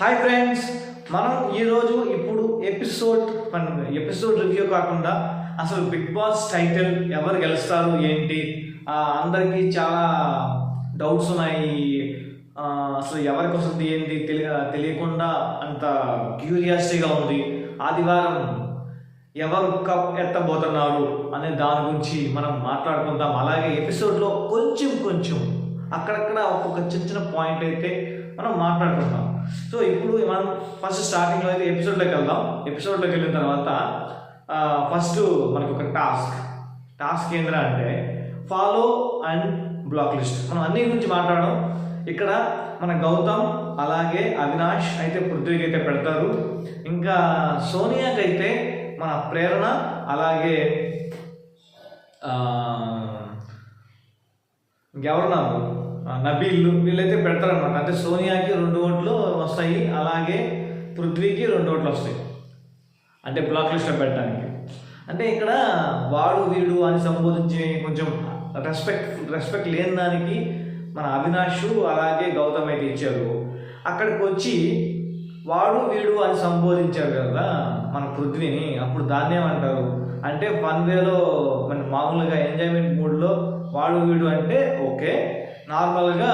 Hi friends, మనం ఈరోజు ఇప్పుడు ఎపిసోడ్ రివ్యూ కాకుండా అసలు బిగ్ బాస్ టైటిల్ ఎవరు గెలుస్తారు ఏంటి, అందరికీ చాలా డౌట్స్ ఉన్నాయి. అసలు ఎవరికి వస్తుంది ఏంటి తెలియకుండా అంత క్యూరియాసిటీగా ఉంది. ఆదివారం ఎవరు కప్ ఎత్తబోతున్నారు అనే దాని గురించి మనం మాట్లాడుకుందాం. అలాగే ఎపిసోడ్లో కొంచెం అక్కడక్కడ ఒక్కొక్క చిన్న పాయింట్ అయితే మనం మాట్లాడుకుందాం. సో ఇప్పుడు మనం ఫస్ట్ స్టార్టింగ్లో అయితే ఎపిసోడ్లోకి వెళ్దాం. ఎపిసోడ్లోకి వెళ్ళిన తర్వాత ఫస్ట్ మనకు ఒక టాస్క్ ఏంటంటే ఫాలో అండ్ బ్లాక్ లిస్ట్. మనం అన్ని గురించి మాట్లాడడం. ఇక్కడ మన గౌతమ్ అలాగే అవినాష్ అయితే పృథ్వీకి అయితే పెడతారు. ఇంకా సోనియాకి అయితే మన ప్రేరణ అలాగే ఇంకెవరున్నారు నబీల్ వీళ్ళైతే పెడతారనమాట. అంటే సోనియాకి 2 ఓట్లు వస్తాయి, అలాగే పృథ్వీకి 2 ఓట్లు వస్తాయి. అంటే బ్లాక్ లిస్ట్లో పెట్టడానికి. అంటే ఇక్కడ వాడు వీడు అని సంబోధించి కొంచెం రెస్పెక్ట్ లేని దానికి మన అవినాష్ అలాగే గౌతమ్ అయితే ఇచ్చారు. అక్కడికి వచ్చి వాడు వీడు అని సంబోధించారు కదా మన పృథ్వీని. అప్పుడు దాన్ని ఏమంటారు అంటే ఫన్ వేలో మన మామూలుగా ఎంజాయ్మెంట్ మూడ్లో వాడు వీడు అంటే ఓకే, నార్మల్గా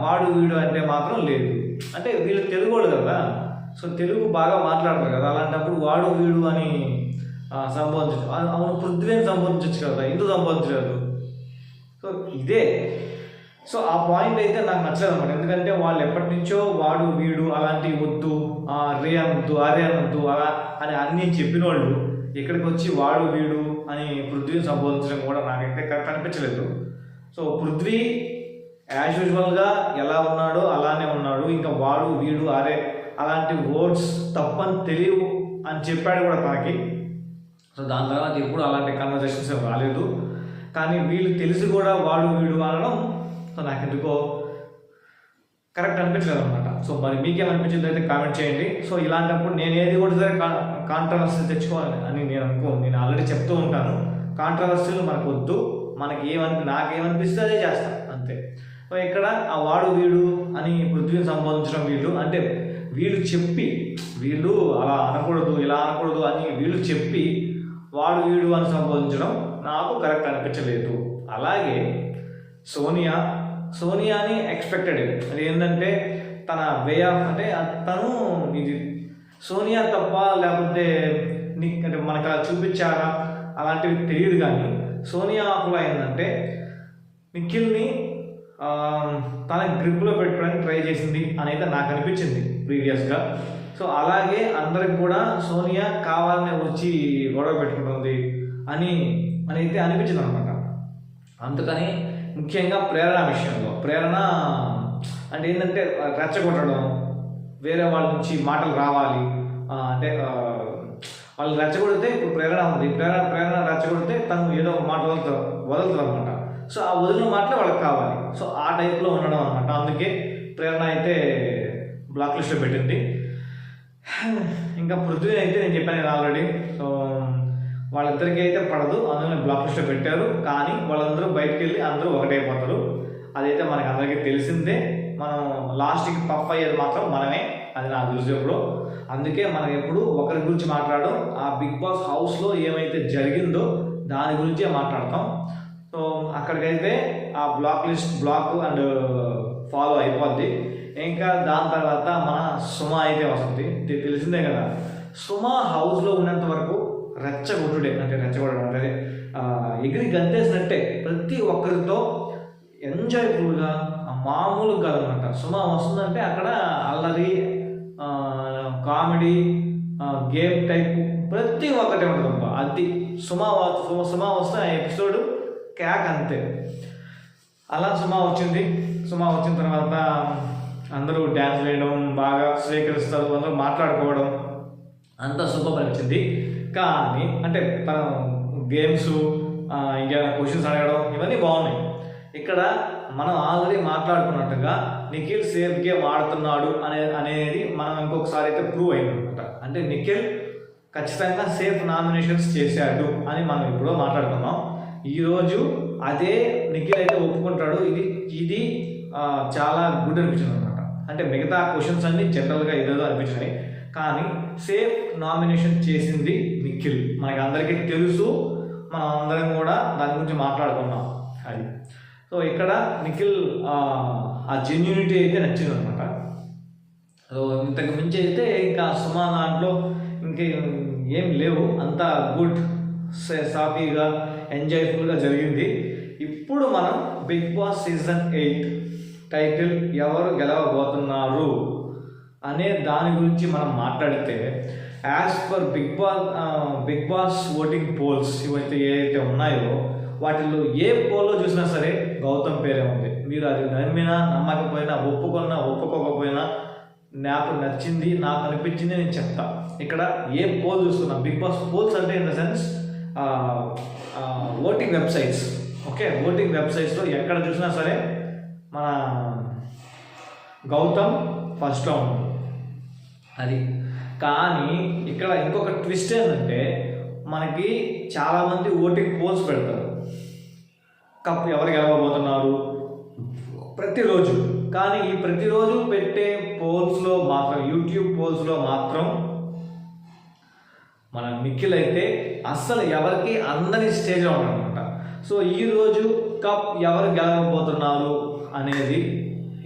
వాడు వీడు అంటే మాత్రం లేదు. అంటే వీళ్ళు తెలుగోడు కదా, సో తెలుగు బాగా మాట్లాడతారు కదా, అలాంటప్పుడు వాడు వీడు అని సంబోధించచ్చు. అవును, పృథ్వీని సంబోధించవచ్చు కదా, ఎందుకు సంబోధించలేదు? సో ఇదే. సో ఆ పాయింట్ అయితే నాకు నచ్చలేదు అనమాట. ఎందుకంటే వాళ్ళు ఎప్పటి నుంచో వాడు వీడు అలాంటివి వద్దు, రే అనొద్దు, అరే అనొద్దు అలా అని అన్నీ చెప్పిన వాళ్ళు ఇక్కడికి వచ్చి వాడు వీడు అని పృథ్వీని సంబోధించడం కూడా నాకైతే కరెక్ట్ అనిపించలేదు. సో పృథ్వీ యాజ్ యూజువల్గా ఎలా ఉన్నాడో అలానే ఉన్నాడు. ఇంకా వాడు వీడు అరే అలాంటి వర్డ్స్ తప్పని తెలియవు అని చెప్పాడు కూడా తనకి. సో దాని తర్వాత ఎప్పుడు అలాంటి కన్వర్జేషన్స్ రాలేదు. కానీ వీళ్ళు తెలిసి కూడా వాడు వీడు అనడం సో నాకు ఎందుకో కరెక్ట్ అనిపించలేదు అనమాట. సో మరి మీకేమనిపించింది అయితే కామెంట్ చేయండి. సో ఇలాంటప్పుడు నేను ఏది కూడా సరే కాంట్రవర్సీ తెచ్చుకోవాలి అని నేను ఆల్రెడీ చెప్తూ ఉంటాను. కాంట్రవర్సీలు మనకు వద్దు, నాకేమనిపిస్తే అదే చేస్తాను అంతే. సో ఇక్కడ ఆ వాడు వీడు అని పృథ్వీని సంబోధించడం వీళ్ళు అలా అనకూడదు ఇలా అనకూడదు అని వీళ్ళు చెప్పి వాడు వీడు అని సంబోధించడం నాకు కరెక్ట్ అనిపించలేదు. అలాగే సోనియాని ఎక్స్పెక్టెడ్. అది ఏంటంటే తన వే ఆఫ్ అంటే తను ఇది సోనియా తప్ప లేకపోతే అంటే మనకు అలా చూపించారా అలాంటివి తెలియదు. కానీ సోనియా కూడా ఏంటంటే నిఖిల్ని తన గ్రిప్లో పెట్టుకోవడానికి ట్రై చేసింది అని అయితే నాకు అనిపించింది ప్రీవియస్గా. సో అలాగే అందరికి కూడా సోనియా కావాలనే వచ్చి గొడవ పెట్టుకుంటుంది అని అయితే అనిపించింది అనమాట. అందుకని ముఖ్యంగా ప్రేరణ విషయంలో అంటే ఏంటంటే రెచ్చగొట్టడం, వేరే వాళ్ళ నుంచి మాటలు రావాలి. అంటే వాళ్ళు రెచ్చగొడితే ఇప్పుడు ప్రేరణ ఉంది, ప్రేరణ రెచ్చగొడితే తను ఏదో మాట వదులుతుంది అనమాట. సో ఆ వదిలిన మాటలే వాళ్ళకి కావాలి. సో ఆ టైప్లో ఉండడం అనమాట. అందుకే ప్రేరణ అయితే బ్లాక్ లిస్ట్లో పెట్టింది. ఇంకా పృథ్వీ అయితే నేను చెప్పాను ఆల్రెడీ. సో వాళ్ళిద్దరికీ అయితే పడదు, అందులో బ్లాక్ లిస్ట్లో పెట్టారు. కానీ వాళ్ళందరూ బయటకు వెళ్ళి అందరూ ఒకటైపోతారు. అదైతే మనకి అందరికీ తెలిసిందే. మనం లాస్ట్కి పఫ్ అయ్యేది మాత్రం మనమే, అది నాకు తెలుసు ఎప్పుడు. అందుకే మనం ఎప్పుడు ఒకరి గురించి మాట్లాడడం, ఆ బిగ్ బాస్ హౌస్లో ఏమైతే జరిగిందో దాని గురించే మాట్లాడతాం. సో అక్కడికైతే ఆ బ్లాక్ అండ్ ఫాలో అయిపోద్ది. ఇంకా దాని తర్వాత మన సుమా అయితే వస్తుంది. తెలిసిందే కదా, సుమా హౌస్లో ఉన్నంత వరకు రెచ్చగొట్టడం అంటే ఎగిరి గంతేసినట్టే ప్రతి ఒక్కరితో ఎంజాయ్ఫుల్గా మామూలుగా కాదనమాట. సుమా వస్తుందంటే అక్కడ అల్లరి, కామెడీ, గేమ్ టైప్ ప్రతి ఒక్కటే ఉంటుంది. అది సుమా వస్తే ఆ ఎపిసోడ్ క్యాక్ అంతే. అలా సుమా వచ్చిన తర్వాత అందరూ డ్యాన్స్ వేయడం, బాగా స్వీకరిస్తారు, అందరూ మాట్లాడుకోవడం అంతా సూపర్ అనిపించింది. కానీ అంటే తన గేమ్స్ ఇంకా క్వశ్చన్స్ అడగడం ఇవన్నీ బాగున్నాయి. ఇక్కడ మనం ఆల్రెడీ మాట్లాడుకున్నట్టుగా నిఖిల్ సేఫ్ గేమ్ ఆడుతున్నాడు అనేది మనం ఇంకొకసారి అయితే ప్రూవ్ అయింది అనమాట. అంటే నిఖిల్ ఖచ్చితంగా సేఫ్ నామినేషన్స్ చేశాడు అని మనం ఎప్పుడో మాట్లాడుకున్నాం. ఈరోజు అదే నిఖిల్ అయితే ఒప్పుకుంటాడు. ఇది చాలా గుడ్ అనిపించింది అనమాట. అంటే మిగతా క్వశ్చన్స్ అన్నీ జనరల్గా ఏదేదో అనిపించినాయి, కానీ సేఫ్ నామినేషన్ చేసింది నిఖిల్. మనకి అందరికీ తెలుసు, మనం అందరం కూడా దాని గురించి మాట్లాడుకున్నాం. అది సో ఇక్కడ నిఖిల్ ఆ జెన్యూనిటీ అయితే నచ్చింది అనమాట. సో ఇంతకు మించి అయితే ఇంకా సుమా దాంట్లో ఏం లేవు, అంతా గుడ్ సాఫీగా ఎంజాయ్ఫుల్గా జరిగింది. ఇప్పుడు మనం బిగ్ బాస్ సీజన్ 8 టైటిల్ ఎవరు గెలవబోతున్నారు అనే దాని గురించి మనం మాట్లాడితే, as per Bigg Boss voting polls ఇవైతే ఏదైతే ఉన్నాయో వాటిల్లో ఏ పోల్లో చూసినా సరే గౌతమ్ పేరే ఉంది. మీరు అది నమ్మినా నమ్మకపోయినా ఒప్పుకోకపోయినా నాకు నచ్చింది, నాకు అనిపించింది నేను చెప్తా. ఇక్కడ ఏ పోల్ చూస్తున్నా, బిగ్ బాస్ పోల్స్ అంటే in the sense voting websites. Okay, voting వెబ్సైట్స్లో ఎక్కడ చూసినా సరే మన గౌతమ్ ఫస్ట్లో ఉంది. అది కానీ ఇక్కడ ఇంకొక ట్విస్ట్ ఏంటంటే, మనకి చాలామంది ఓటింగ్ పోల్స్ పెడతారు, కప్ ఎవరు గెలవబోతున్నారు ప్రతిరోజు. కానీ ఈ ప్రతిరోజు పెట్టే పోల్స్లో మాత్రం, యూట్యూబ్ పోల్స్లో మాత్రం మన నిఖిల్ అయితే అస్సలు ఎవరికి అందరి స్టేజ్లో ఉన్నారనమాట. సో ఈరోజు కప్ ఎవరు గెలవబోతున్నారు అనేది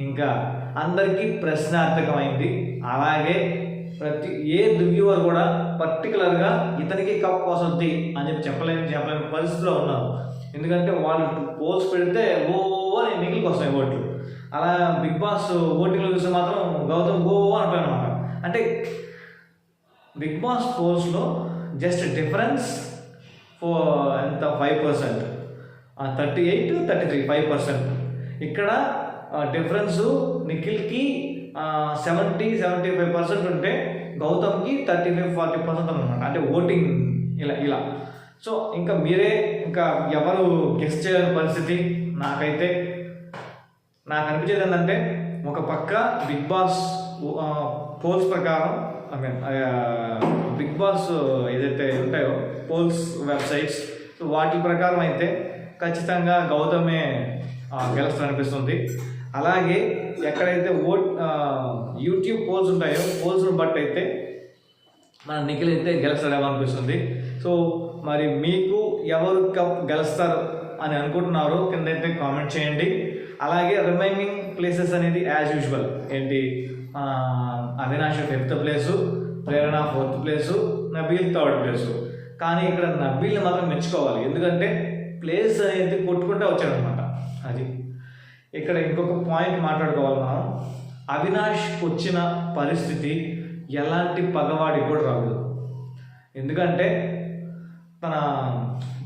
ఇంకా అందరికీ ప్రశ్నార్థకమైంది. అలాగే ఏ రివ్యూవర్ కూడా పర్టికులర్గా ఇతనికి కప్ వస్తుంది అని చెప్పలేని పరిస్థితిలో ఉన్నారు. ఎందుకంటే వాళ్ళు పోల్స్ పెడితే అని నిఖిల్కి వస్తాయి ఓట్లు. అలా బిగ్ బాస్ ఓటింగ్లో చూస్తే మాత్రం గౌతమ్ అంటారు అనమాట. అంటే బిగ్ బాస్ పోల్స్లో జస్ట్ డిఫరెన్స్ ఎంత 5%, 38-33 5%. ఇక్కడ డిఫరెన్స్ నిఖిల్కి 70-75% ఉంటే గౌతమ్కి 35-40% అనమాట. అంటే ఓటింగ్ ఇలా. సో ఇంకా మీరే ఎవరు గెస్ట్ చేయని పరిస్థితి. నాకు అనిపించేది ఏంటంటే, ఒక పక్క బిగ్ బాస్ పోల్స్ ప్రకారం, బిగ్ బాస్ ఏదైతే ఉంటాయో పోల్స్ వెబ్సైట్స్, వాటి ప్రకారం అయితే ఖచ్చితంగా గౌతమే గెలుస్తారనిపిస్తుంది. అలాగే ఎక్కడైతే యూట్యూబ్ పోల్స్ ఉంటాయో పోల్స్ని బట్టి అయితే మన నిఖిల్ అయితే గెలుస్తాడేమో అనిపిస్తుంది. సో మరి మీకు ఎవరు కప్ గెలుస్తారు అని అనుకుంటున్నారో కింద అయితే కామెంట్ చేయండి. అలాగే రిమైనింగ్ ప్లేసెస్ అనేది యాజ్ యూజువల్ ఏంటి, అవినాష్ 5th ప్లేసు, ప్రేరణ 4th place, Nabeel 3rd place. కానీ ఇక్కడ నబీల్ని మాత్రం మెచ్చుకోవాలి, ఎందుకంటే ప్లేస్ అనేది కొట్టుకుంటే వచ్చాడనమాట. అది ఇక్కడ ఇంకొక పాయింట్ మాట్లాడుకోవాలి మనం. అవినాష్కి వచ్చిన పరిస్థితి ఎలాంటి పగవాడికి కూడా రాదు. ఎందుకంటే తన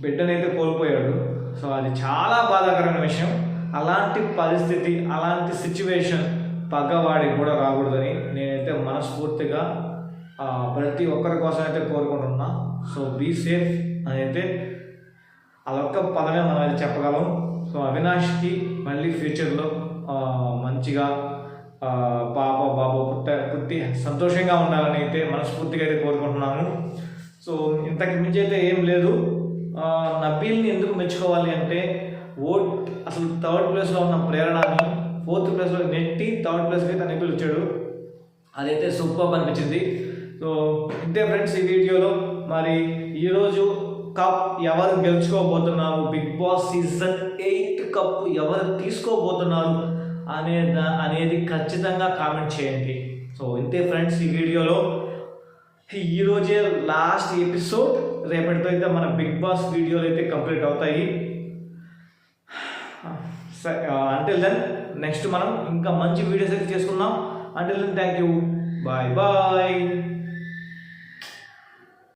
బిడ్డనైతే కోల్పోయాడు. సో అది చాలా బాధాకరమైన విషయం. అలాంటి పరిస్థితి, అలాంటి సిచ్యువేషన్ పగవాడికి కూడా రాకూడదని నేనైతే మనస్ఫూర్తిగా ప్రతి ఒక్కరి కోసం అయితే కోరుకుంటున్నా. సో బీ సేఫ్ అని అయితే అదొక్క పదమే మనం అయితే చెప్పగలం. సో అవినాష్కి మళ్ళీ ఫ్యూచర్లో మంచిగా పాప బాబు పుట్టి సంతోషంగా ఉండాలని అయితే మనస్ఫూర్తిగా అయితే కోరుకుంటున్నాను. సో ఇంతకు మించి అయితే ఏం లేదు. నబీల్ని ఎందుకు మెచ్చుకోవాలి అంటే, అసలు 3rd ప్లేస్లో ఉన్న ప్రేరణని 4th ప్లేస్లో నెట్టి 3rd ప్లేస్కి అయితే నబీల్ వచ్చాడు. అదైతే సూపర్ అనిపించింది. సో ఇంతే ఫ్రెండ్స్ ఈ వీడియోలో. మరి ఈరోజు కప్ ఎవరు గెలుచుకోబోతున్నారు, బిగ్ బాస్ సీజన్ 8 కప్ ఎవరు తీసుకోబోతున్నారు అనేది ఖచ్చితంగా కామెంట్ చేయండి. సో ఇంతే ఫ్రెండ్స్ ఈ వీడియోలో. ఈరోజే లాస్ట్ ఎపిసోడ్, రేపటితో అయితే మన బిగ్ బాస్ వీడియోలు అయితే కంప్లీట్ అవుతాయి. అంటిల్ దెన్ నెక్స్ట్ మనం ఇంకా మంచి వీడియోస్ అయితే చేసుకుందాం. Until then thank you, bye bye.